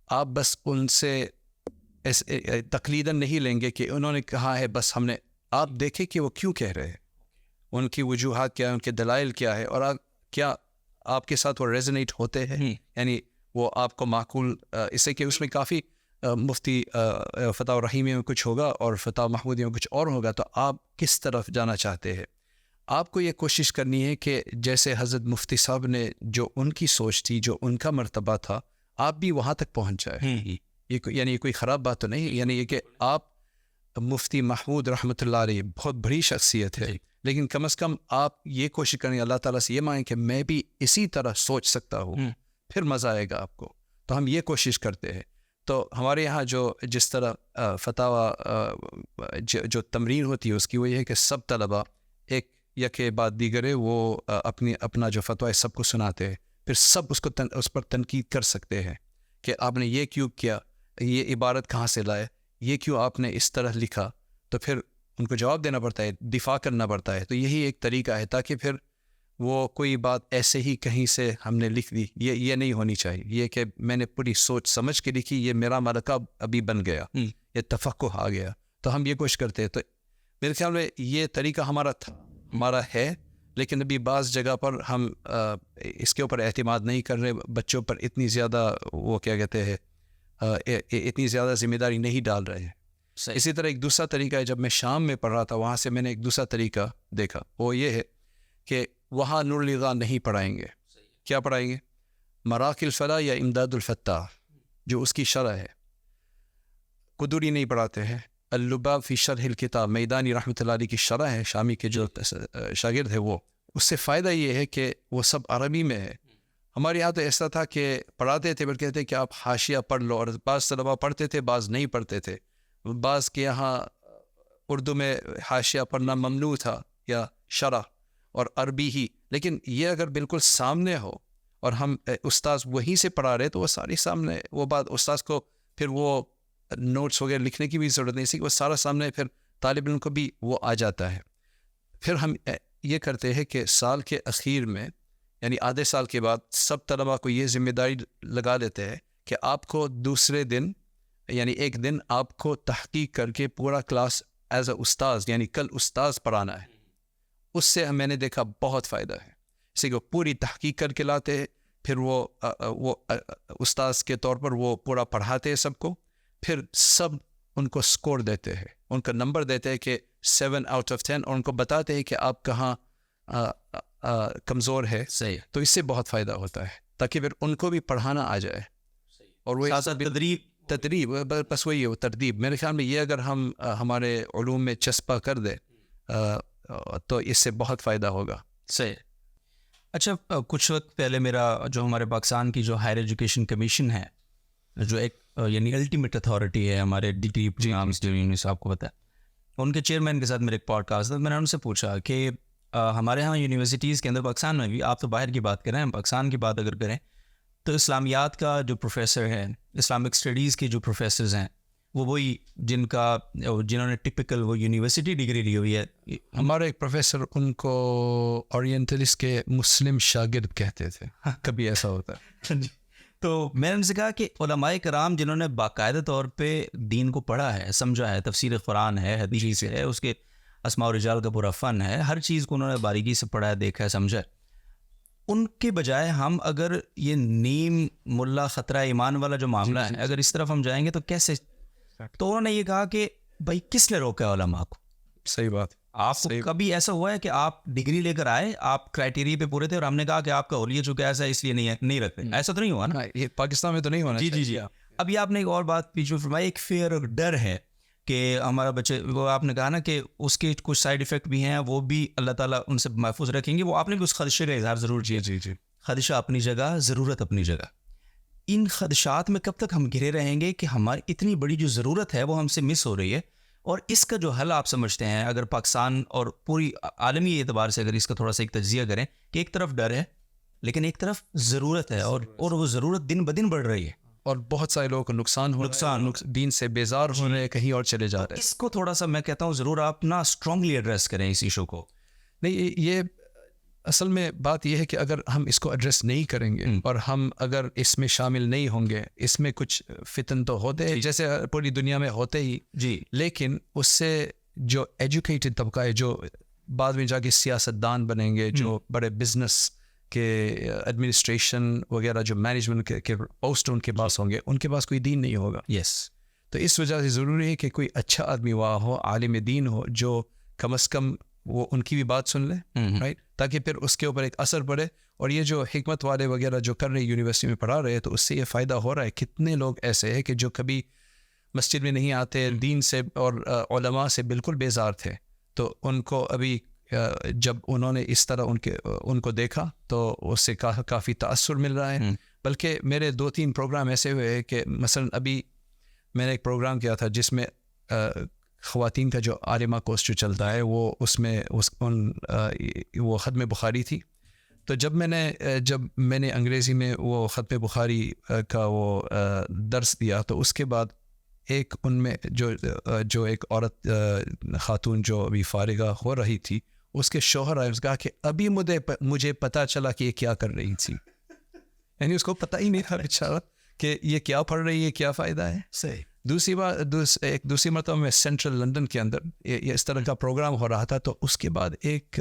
آپ بس ان سے تقلیداً نہیں لیں گے کہ انہوں نے کہا ہے بس ہم نے, آپ دیکھیں کہ وہ کیوں کہہ رہے ہیں, ان کی وجوہات کیا ہے, ان کے دلائل کیا ہے, اور کیا آپ کے ساتھ وہ ریزونیٹ ہوتے ہیں, یعنی وہ آپ کو معقول, اس سے کہ اس میں کافی مفتی فتاوی رحیمیہ میں کچھ ہوگا اور فتاوی محمودیہ میں کچھ اور ہوگا, تو آپ کس طرف جانا چاہتے ہیں. آپ کو یہ کوشش کرنی ہے کہ جیسے حضرت مفتی صاحب نے جو ان کی سوچ تھی, جو ان کا مرتبہ تھا, آپ بھی وہاں تک پہنچ جائے. یعنی یہ کوئی خراب بات تو نہیں, یعنی یہ کہ آپ مفتی محمود رحمۃ اللہ علیہ بہت بڑی شخصیت ہے, لیکن کم از کم آپ یہ کوشش کریں, اللہ تعالیٰ سے یہ مانگیں کہ میں بھی اسی طرح سوچ سکتا ہوں, پھر مزہ آئے گا آپ کو. تو ہم یہ کوشش کرتے ہیں. تو ہمارے یہاں جس طرح فتاوی جو تمرین ہوتی ہے اس کی وہ یہ ہے کہ سب طلباء ایک کے بعد دیگرے وہ اپنا جو فتویٰ ہے سب کو سناتے ہیں, پھر سب اس پر تنقید کر سکتے ہیں کہ آپ نے یہ کیوں کیا, یہ عبارت کہاں سے لائے, یہ کیوں آپ نے اس طرح لکھا. تو پھر ان کو جواب دینا پڑتا ہے, دفاع کرنا پڑتا ہے. تو یہی ایک طریقہ ہے تاکہ پھر وہ کوئی بات ایسے ہی کہیں سے ہم نے لکھ دی, یہ نہیں ہونی چاہیے. یہ کہ میں نے پوری سوچ سمجھ کے لکھی, یہ میرا ملکہ ابھی بن گیا, یہ تفقہ آ گیا. تو ہم یہ کوشش کرتے ہیں. تو میرے خیال میں یہ طریقہ ہمارا ہے, لیکن ابھی بعض جگہ پر ہم اس کے اوپر اعتماد نہیں کر رہے, بچوں پر اتنی زیادہ وہ کیا کہتے ہیں اتنی زیادہ ذمہ داری نہیں ڈال رہے ہیں. اسی طرح ایک دوسرا طریقہ ہے, جب میں شام میں پڑھ رہا تھا وہاں سے میں نے ایک دوسرا طریقہ دیکھا, وہ یہ ہے کہ وہاں نور الغا نہیں پڑھائیں گے. کیا پڑھائیں گے؟ مراق الفلاح یا امداد الفتاح جو اس کی شرح ہے. قدوری نہیں پڑھاتے ہیں. اللباب فی شرح الکتاب میدانی رحمۃ اللہ علیہ کی شرح ہے, شامی کے جو شاگرد ہے وہ, اس سے فائدہ یہ ہے کہ وہ سب عربی میں ہے. ہمارے یہاں تو ایسا تھا کہ پڑھاتے تھے پھر کہتے تھے کہ آپ حاشیہ پڑھ لو, اور بعض طلباء پڑھتے تھے بعض نہیں پڑھتے تھے. بعض کے یہاں اردو میں حاشیہ پڑھنا ممنوع تھا یا شرح اور عربی ہی. لیکن یہ اگر بالکل سامنے ہو اور ہم استاذ وہیں سے پڑھا رہے تو وہ ساری سامنے, وہ بات استاذ کو پھر وہ نوٹس وغیرہ لکھنے کی بھی ضرورت نہیں, وہ سارا سامنے پھر طالب علم کو بھی وہ آ جاتا ہے. پھر ہم یہ کرتے ہیں کہ سال کے اخیر میں یعنی آدھے سال کے بعد سب طلباء کو یہ ذمہ داری لگا دیتے ہیں کہ آپ کو دوسرے دن یعنی ایک دن آپ کو تحقیق کر کے پورا کلاس ایز اے استاذ یعنی کل استاذ پڑھانا ہے. اس سے میں نے دیکھا بہت فائدہ ہے. اسی کو پوری تحقیق کر کے لاتے ہیں, پھر وہ استاذ کے طور پر وہ پورا پڑھاتے ہیں سب کو, پھر سب ان کو سکور دیتے ہیں, ان کا نمبر دیتے ہیں کہ 7/10, اور ان کو بتاتے ہیں کہ آپ کہاں کمزور ہے. صحیح. تو اس سے بہت فائدہ ہوتا ہے تاکہ پھر ان کو بھی پڑھانا آ جائے. اور وہ تدریب بس وہی ہے, وہ ترتیب. میرے خیال میں یہ اگر ہم ہمارے علوم میں چسپا کر دیں تو اس سے بہت فائدہ ہوگا. صحیح. اچھا, کچھ وقت پہلے میرا جو ہمارے پاکستان کی جو ہائر ایجوکیشن کمیشن ہے, جو ایک یعنی الٹیمیٹ اتھارٹی ہے ہمارے ڈگری پروگرامس جو آپ کو پتہ ہے, ان کے چیئرمین کے ساتھ میرے ایک پوڈ کاسٹ تھا. میں نے ان سے پوچھا کہ ہمارے ہاں یونیورسٹیز کے اندر پاکستان میں بھی, آپ تو باہر کی بات کریں, ہم پاکستان کی بات اگر کریں تو اسلامیات کا جو پروفیسر ہے, اسلامک اسٹڈیز کے جو پروفیسرز ہیں وہ وہی جنہوں نے ٹپکل وہ یونیورسٹی ڈگری لی ہوئی ہے. ہمارے ایک پروفیسر ان کو اورینٹلسٹ کے مسلم شاگرد کہتے تھے, کبھی ایسا ہوتا ہے. تو میں نے ان سے کہا کہ علماء کرام جنہوں نے باقاعدہ طور پہ دین کو پڑھا ہے, سمجھا ہے, تفسیر قرآن ہے, حدیث ہے, اس کے اسماء و رجال کا پورا فن ہے, ہر چیز کو انہوں نے باریکی سے پڑھا ہے, دیکھا ہے, سمجھا ہے, ان کے بجائے ہم اگر یہ نیم ملا خطرہ ایمان والا جو معاملہ ہے اگر اس طرف ہم جائیں گے تو کیسے؟ تو انہوں نے یہ کہا کہ بھائی کس نے روکا علماء کو؟ صحیح بات. آپ کو کبھی ایسا ہوا ہے کہ آپ ڈگری لے کر آئے, آپ کرائٹیریا پہ پورے تھے اور ہم نے کہا کہ آپ کا اولیت چکا ایسا ہے اس لیے نہیں رکھتے؟ ایسا تو نہیں ہوا نا, یہ پاکستان میں تو نہیں ہونا. جی. ابھی آپ نے ایک اور بات پیچھے فرمائی, ایک فیئر اور ڈر ہے کہ ہمارا بچے, وہ آپ نے کہا نا کہ اس کے کچھ سائڈ افیکٹ بھی ہیں, وہ بھی اللہ تعالیٰ ان سے محفوظ رکھیں گے. وہ آپ نے بھی اس خدشے کا اظہار ضرور کیا. جی. خدشہ اپنی جگہ, ضرورت اپنی جگہ. ان خدشات میں کب تک ہم گھرے رہیں گے کہ ہماری اتنی بڑی جو ضرورت ہے وہ ہم سے مس ہو رہی ہے, اور اس کا جو حل آپ سمجھتے ہیں اگر پاکستان اور پوری عالمی اعتبار سے اگر اس کا تھوڑا سا ایک تجزیہ کریں کہ ایک طرف ڈر ہے لیکن ایک طرف ضرورت ہے, اور وہ ضرورت دن بدن بڑھ رہی ہے, اور بہت سارے لوگوں کو نقصان دین سے بیزار ہو رہے ہیں, کہیں اور چلے جا رہے ہیں. اس کو تھوڑا سا میں کہتا ہوں ضرور آپ نا اسٹرانگلی ایڈریس کریں اس ایشو کو. نہیں, یہ اصل میں بات یہ ہے کہ اگر ہم اس کو ایڈریس نہیں کریں گے اور ہم اگر اس میں شامل نہیں ہوں گے, اس میں کچھ فتن تو ہوتے ہیں جیسے پوری دنیا میں ہوتے ہی جی, لیکن اس سے جو ایجوکیٹڈ طبقہ ہے, جو بعد میں جا کے سیاستدان بنیں گے, جو بڑے بزنس کے ایڈمنسٹریشن وغیرہ جو مینجمنٹ کے پوسٹ ان کے پاس ہوں گے, ان کے پاس کوئی دین نہیں ہوگا. یس. تو اس وجہ سے ضروری ہے کہ کوئی اچھا آدمی وہاں ہو, عالم دین ہو, جو کم از کم وہ ان کی بھی بات سن لے, رائٹ, تاکہ پھر اس کے اوپر ایک اثر پڑے. اور یہ جو حکمت والے وغیرہ جو کر رہے ہیں یونیورسٹی میں پڑھا رہے ہیں, تو اس سے یہ فائدہ ہو رہا ہے. کتنے لوگ ایسے ہیں کہ جو کبھی مسجد میں نہیں آتے, دین سے اور علماء سے بالکل بیزار تھے. تو ان کو ابھی جب انہوں نے اس طرح ان کو دیکھا تو اس سے کافی تأثر مل رہا ہے. بلکہ میرے 2-3 پروگرام ایسے ہوئے کہ مثلا ابھی میں نے ایک پروگرام کیا تھا جس میں خواتین کا جو عالمہ کورس جو چلتا ہے وہ اس میں وہ ختم بخاری تھی. تو جب میں نے انگریزی میں وہ ختم بخاری کا وہ درس دیا تو اس کے بعد ایک ان میں جو ایک عورت خاتون جو ابھی فارغہ ہو رہی تھی, اس کے شوہر آئے, اس کہا کہ ابھی مجھے پتہ چلا کہ یہ کیا کر رہی تھی. یعنی اس کو پتہ ہی نہیں تھا بیچارہ کہ یہ کیا پڑھ رہی ہے, کیا فائدہ ہے. صحیح. دوسری مرتبہ میں سینٹرل لندن کے اندر یہ اس طرح کا پروگرام ہو رہا تھا. تو اس کے بعد ایک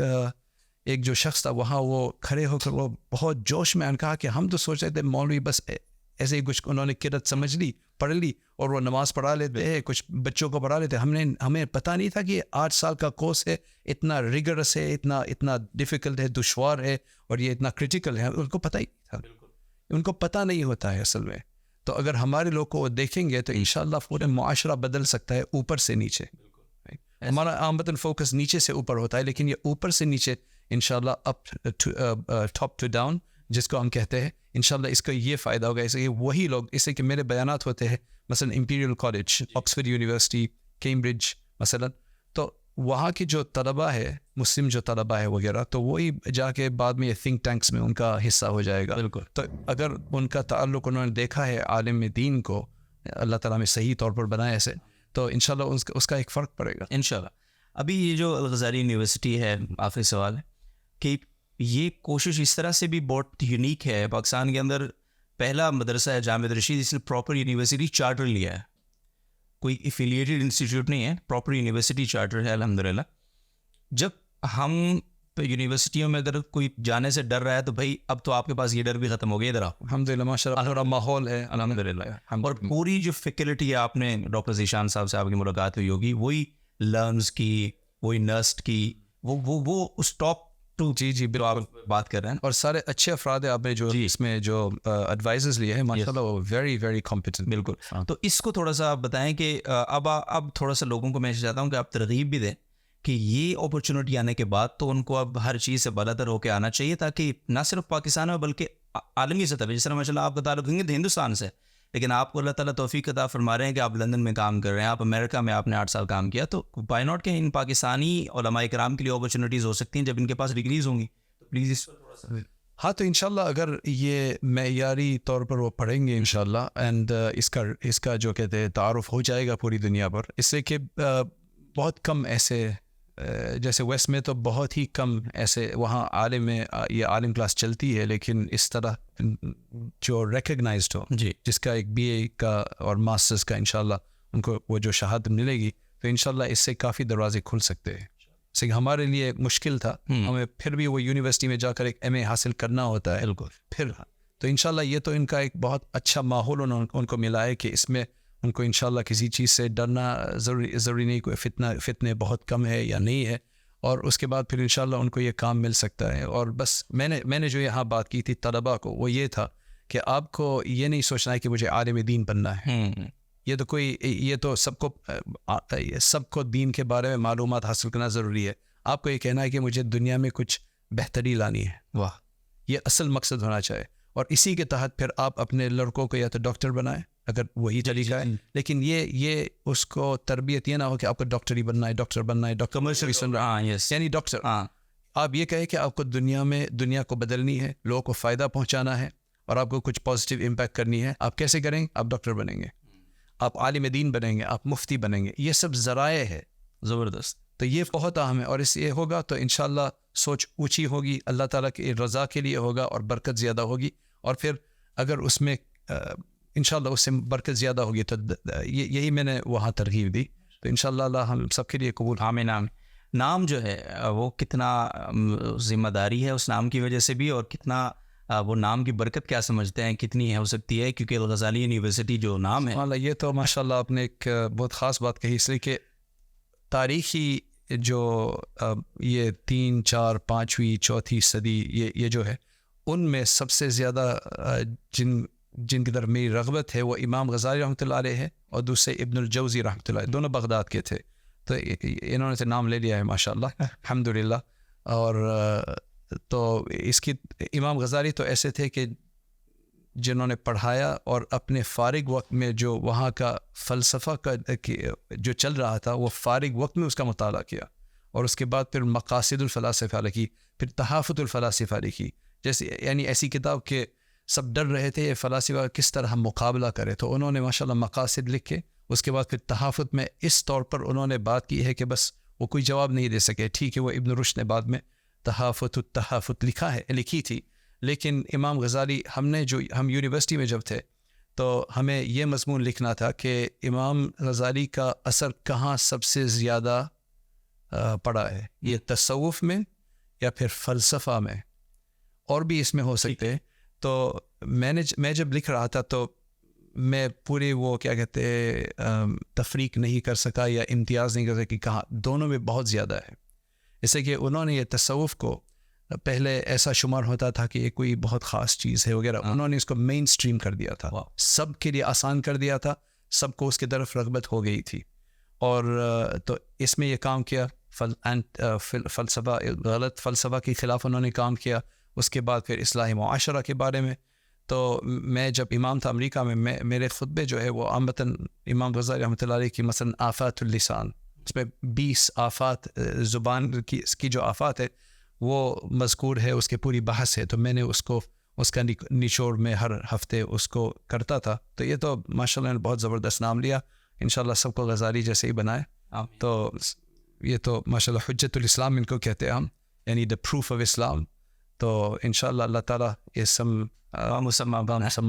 جو شخص تھا وہاں, وہ کھڑے ہو کر وہ بہت جوش میں کہا کہ ہم تو سوچ رہے تھے مولوی بس ایسے ہی کچھ انہوں نے قرات سمجھ لی, پڑھ لی اور وہ نماز پڑھا لیتے ہیں, کچھ بچوں کو پڑھا لیتے. ہمیں پتہ نہیں تھا کہ 8 سال کا کورس ہے, اتنا ریگرس ہے, اتنا ڈیفیکلٹ ہے, دشوار ہے, اور یہ اتنا کرٹیکل ہے. ان کو پتہ ہی نہیں تھا, ان کو پتہ نہیں ہوتا ہے اصل میں. تو اگر ہمارے لوگ کو دیکھیں گے تو انشاءاللہ پورا معاشرہ بدل سکتا ہے اوپر سے نیچے. ہمارا عامتاً فوکس نیچے سے اوپر ہوتا ہے, لیکن یہ اوپر سے نیچے انشاءاللہ ٹاپ ٹو ڈاؤن جس کو ہم کہتے ہیں, انشاءاللہ اس کا یہ فائدہ ہوگا. اس لیے وہی لوگ, اس سے کہ میرے بیانات ہوتے ہیں مثلا Imperial college, Oxford university, Cambridge مثلا, تو وہاں کی جو طلبہ ہے, مسلم جو طلبہ ہے وغیرہ, تو وہی جا کے بعد میں یہ تھنک ٹینکس میں ان کا حصہ ہو جائے گا. بالکل. تو اگر ان کا تعلق انہوں نے دیکھا ہے عالم دین کو, اللہ تعالیٰ نے صحیح طور پر بنایا ایسے, تو انشاءاللہ اس کا ایک فرق پڑے گا انشاءاللہ. ابھی یہ جو الغزالی یونیورسٹی ہے, آخری سوال ہے کہ یہ کوشش اس طرح سے بھی بہت یونیک ہے. پاکستان کے اندر پہلا مدرسہ ہے جامعہ رشید جس نے پراپر یونیورسٹی چارٹر لیا ہے. کوئی ایفیلیٹڈ انسٹیٹیوٹ نہیں ہے, پراپر یونیورسٹی چارٹر ہے الحمدللہ. جب ہم یونیورسٹیوں میں اگر کوئی جانے سے ڈر رہا ہے تو بھائی اب تو آپ کے پاس یہ ڈر بھی ختم ہو گیا. ادھر آپ الحمدللہ ماشاء اللہ تھوڑا ماحول ہے الحمدللہ. اور پوری جو فیکلٹی ہے, آپ نے ڈاکٹر ذیشان صاحب سے آپ کی ملاقات ہوئی ہوگی, وہی لرنز کی, وہی نرسٹ کی, وہ اس ٹاپ ٹو جی جو آپ بات کر رہے ہیں, اور سارے اچھے افراد ہیں آپ نے جو اس میں جو ایڈوائزرز لیے ہیں ماشاءاللہ, وہ ویری ویری کمپیٹنٹ. بالکل. تو اس کو تھوڑا سا آپ بتائیں کہ اب تھوڑا سا لوگوں کو میں چاہتا ہوں کہ آپ ترغیب بھی دیں کہ یہ اپرچونٹی آنے کے بعد تو ان کو اب ہر چیز سے بالاتر ہو کے آنا چاہیے, تاکہ نہ صرف پاکستان میں بلکہ عالمی سطح پہ, جس طرح ماشاء اللہ آپ کا تعلق ہندوستان سے, لیکن آپ کو اللہ تعالیٰ توفیق عطا فرما رہے ہیں کہ آپ لندن میں کام کر رہے ہیں, آپ امریکہ میں آپ نے 8 سال کام کیا, تو وائی ناٹ کہ ان پاکستانی علماء کرام کے لیے اپرچونیٹیز ہو سکتی ہیں جب ان کے پاس ڈگریز ہوں گی. تو پلیز اس پر تھوڑا سا. ہاں, تو انشاءاللہ اگر یہ معیاری طور پر وہ پڑھیں گے انشاءاللہ, اینڈ اس کا جو کہتے ہیں تعارف ہو جائے گا پوری دنیا پر, اس سے کہ بہت کم ایسے, جیسے ویسٹ میں تو بہت ہی کم ایسے وہاں عالم میں یہ عالم کلاس چلتی ہے, لیکن اس طرح جو ریکگنائزڈ ہو, جس کا ایک BA کا اور ماسٹرز کا انشاءاللہ ان کو وہ جو شہادت ملے گی, تو انشاءاللہ اس سے کافی دروازے کھل سکتے ہیں. اس لیے ہمارے لیے مشکل تھا, ہمیں پھر بھی وہ یونیورسٹی میں جا کر ایک MA حاصل کرنا ہوتا ہے. پھر تو انشاءاللہ یہ تو ان کا ایک بہت اچھا ماحول ان کو ملا ہے کہ اس میں ان کو انشاءاللہ کسی چیز سے ڈرنا ضروری نہیں, کوئی فتنے بہت کم ہے یا نہیں ہے, اور اس کے بعد پھر انشاءاللہ ان کو یہ کام مل سکتا ہے. اور بس میں نے جو یہاں بات کی تھی طلباء کو, وہ یہ تھا کہ آپ کو یہ نہیں سوچنا ہے کہ مجھے عالم دین بننا ہے. یہ تو سب کو دین کے بارے میں معلومات حاصل کرنا ضروری ہے. آپ کو یہ کہنا ہے کہ مجھے دنیا میں کچھ بہتری لانی ہے. واہ, یہ اصل مقصد ہونا چاہیے. اور اسی کے تحت پھر آپ اپنے لڑکوں کو یا تو ڈاکٹر بنائیں اگر وہی طریقہ ہے, لیکن یہ اس کو تربیت یہ نہ ہو کہ آپ کو ڈاکٹر ہی بننا ہے, ڈاکٹر بھی سن رہا ہے, یعنی ڈاکٹر. آپ یہ کہیں کہ آپ کو دنیا کو بدلنی ہے, لوگوں کو فائدہ پہنچانا ہے, اور آپ کو کچھ پازیٹیو امپیکٹ کرنی ہے. آپ کیسے کریں گے؟ آپ ڈاکٹر بنیں گے, آپ عالم دین بنیں گے, آپ مفتی بنیں گے. یہ سب ذرائع ہے. زبردست. تو یہ بہت اہم ہے, اور اس یہ ہوگا تو انشاءاللہ سوچ اونچی ہوگی, اللہ تعالیٰ کی رضا کے لیے ہوگا, اور برکت زیادہ ہوگی. اور پھر اگر اس میں انشاءاللہ اس سے برکت زیادہ ہوگی تو یہی میں نے وہاں ترغیب دی. تو انشاءاللہ اللہ ہم سب کے لیے قبول. آمین. نام جو ہے وہ کتنا ذمہ داری ہے اس نام کی وجہ سے بھی, اور کتنا وہ نام کی برکت کیا سمجھتے ہیں کتنی ہو سکتی ہے, کیونکہ الغزالی یونیورسٹی جو نام ہے, یہ تو ماشاءاللہ آپ نے ایک بہت خاص بات کہی, اس لیے کہ تاریخی جو یہ 3, 4, 5ویں 4تھی صدی یہ جو ہے, ان میں سب سے زیادہ جن کی طرف میری رغبت ہے وہ امام غزالی رحمۃ اللہ علیہ ہے, اور دوسرے ابن الجوزی رحمۃ اللہ، دونوں بغداد کے تھے. تو انہوں نے تو نام لے لیا ہے ماشاء اللہ الحمدللہ. اور تو اس کی امام غزالی تو ایسے تھے کہ جنہوں نے پڑھایا اور اپنے فارغ وقت میں جو وہاں کا فلسفہ کا جو چل رہا تھا وہ فارغ وقت میں اس کا مطالعہ کیا، اور اس کے بعد پھر مقاصد الفلاسفہ لکھی، پھر تحافظ الفلاسفہ لکھی. جیسے یعنی ایسی کتاب کہ سب ڈر رہے تھے یہ فلاسفہ کس طرح ہم مقابلہ کریں، تو انہوں نے ماشاءاللہ مقاصد لکھے. اس کے بعد پھر تحافظ میں اس طور پر انہوں نے بات کی ہے کہ بس وہ کوئی جواب نہیں دے سکے. ٹھیک ہے وہ ابن رشد نے بعد میں تحافظ التحافظ لکھی تھی، لیکن امام غزالی ہم یونیورسٹی میں جب تھے تو ہمیں یہ مضمون لکھنا تھا کہ امام غزالی کا اثر کہاں سب سے زیادہ پڑا ہے، یہ تصوف میں یا پھر فلسفہ میں، اور بھی اس میں ہو سکتے. تو میں جب لکھ رہا تھا تو میں پورے وہ کیا کہتے تفریق نہیں کر سکا یا امتیاز نہیں کر سکا کہ کہاں، دونوں میں بہت زیادہ ہے. جیسے کہ انہوں نے یہ تصوف کو پہلے ایسا شمار ہوتا تھا کہ یہ کوئی بہت خاص چیز ہے وغیرہ، انہوں نے اس کو مین سٹریم کر دیا تھا، سب کے لیے آسان کر دیا تھا، سب کو اس کی طرف رغبت ہو گئی تھی. اور تو اس میں یہ کام کیا، فلسفہ غلط فلسفہ کے خلاف انہوں نے کام کیا. اس کے بعد پھر اصلاح معاشرہ کے بارے میں. تو میں جب امام تھا امریکہ میں میرے خطبے جو ہے وہ عامتاً امام غزالی رحمۃ اللہ علیہ کی مثلاً آفات اللسان، اس میں 20 آفات زبان کی جو آفات ہے وہ مذکور ہے، اس کے پوری بحث ہے. تو میں نے اس کا نچوڑ میں ہر ہفتے اس کو کرتا تھا. تو یہ تو ماشاء اللہ نے بہت زبردست نام لیا، انشاءاللہ سب کو غزالی جیسے ہی بنائے. تو یہ تو ماشاء اللہ حجت الاسلام ان کو کہتے ہیں ہم، یعنی دا پروف آف اسلام. تو انشاءاللہ اللہ تعالیٰ یہ سب مسمہ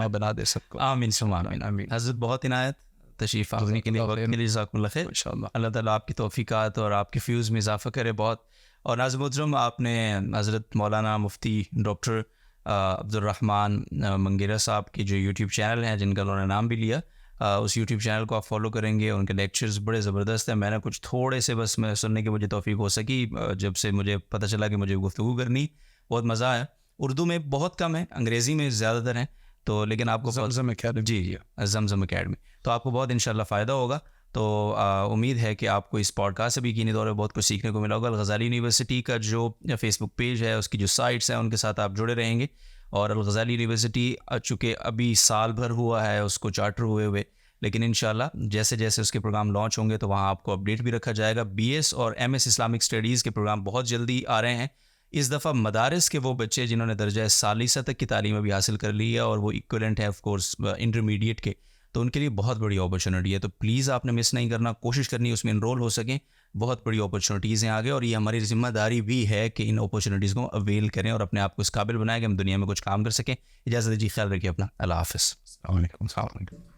بنا دے سب کو. آمین ثم آمین. آمین. حضرت بہت عنایت، تشریف آوری کے لیے جزاکم اللہ خیر. انشاءاللہ اللہ تعالیٰ آپ کی توفیقات اور آپ کے فیوز میں اضافہ کرے بہت. اور ناظرین محترم، آپ نے حضرت مولانا مفتی ڈاکٹر عبد الرحمن منگیرا صاحب کی جو یوٹیوب چینل ہیں جن کا انہوں نے نام بھی لیا، اس یوٹیوب چینل کو آپ فالو کریں گے. ان کے لیکچرز بڑے زبردست ہیں. میں نے کچھ تھوڑے سے بس میں سننے کی مجھے توفیق ہو سکی جب سے مجھے پتہ چلا کہ مجھے گفتگو کرنی، بہت مزہ آیا. اردو میں بہت کم ہے، انگریزی میں زیادہ تر ہیں. تو لیکن آپ کو زمزم اکیڈمی، جی زمزم اکیڈمی، تو آپ کو بہت انشاءاللہ فائدہ ہوگا. تو امید ہے کہ آپ کو اس پوڈ کاسٹ سے بھی یقینی طور پہ بہت کچھ سیکھنے کو ملا ہوگا. الغزالی یونیورسٹی کا جو فیس بک پیج ہے، اس کی جو سائٹس ہیں، ان کے ساتھ آپ جڑے رہیں گے. اور الغزالی یونیورسٹی چونکہ ابھی سال بھر ہوا ہے اس کو چارٹر ہوئے، لیکن انشاءاللہ جیسے جیسے اس کے پروگرام لانچ ہوں گے تو وہاں آپ کو اپڈیٹ بھی رکھا جائے گا. BS اور MS اسلامک اسٹڈیز کے پروگرام بہت جلدی آ رہے ہیں. اس دفعہ مدارس کے وہ بچے جنہوں نے درجہ ثالثہ تک کی تعلیم ابھی حاصل کر لی ہے اور وہ ایکویلنٹ ہے آف کورس انٹرمیڈیٹ کے، تو ان کے لیے بہت بڑی اپرچونیٹی ہے. تو پلیز آپ نے مس نہیں کرنا، کوشش کرنی ہے اس میں انرول ہو سکیں. بہت بڑی اپرچونیٹیز ہیں آگے، اور یہ ہماری ذمہ داری بھی ہے کہ ان اپرچونیٹیز کو اویل کریں اور اپنے آپ کو اس قابل بنائیں کہ ہم دنیا میں کچھ کام کر سکیں. اجازت دیجیے، خیال رکھیے اپنا. اللہ حافظ. السلام علیکم.